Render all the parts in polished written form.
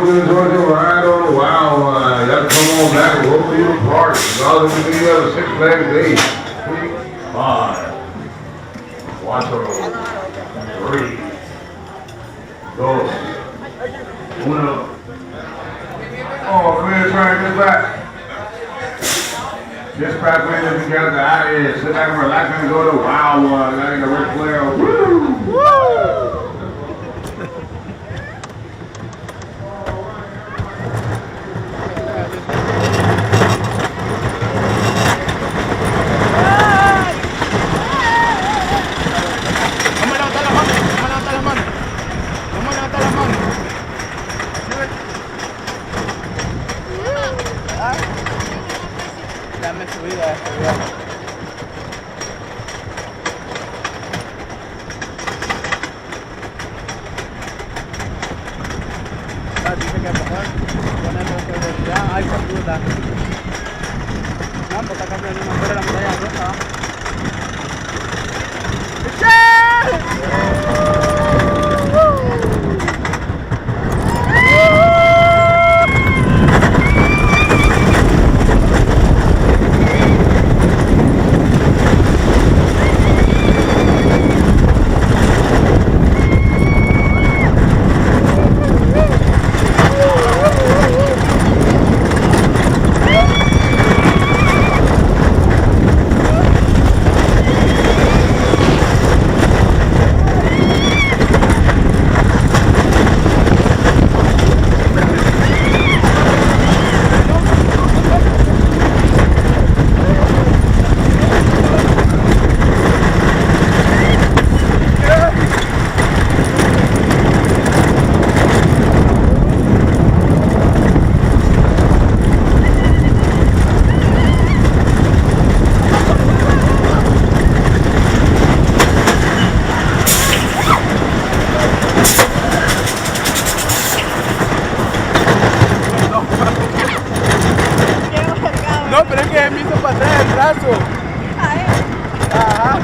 folks enjoy the ride on the wild one. Y'all come on back and we'll be in the park. As long as we be there 6 flags days. 5. Watch her. 3. Go. 1. Oh, come here, try and get back. Just back when you got the idea. Sit back and relax and go to the wild one. That ain't the Ric Flair. Woo! Woo! Dame subida, dice que mejor ponerlo sobre ya hay duda. No, porque acá tenemos una fuera la montaña rosa. No, pero es que me hizo para atrás el brazo. Ajá.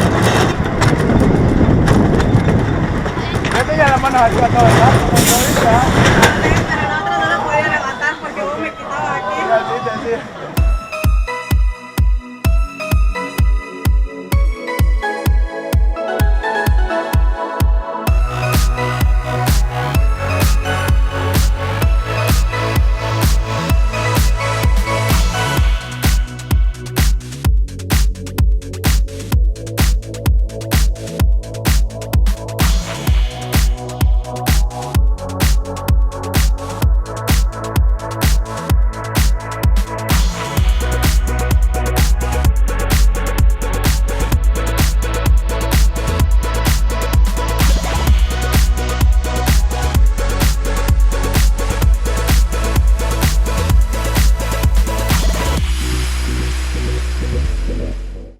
Mete ya las manos arriba todo el rato, ¿no?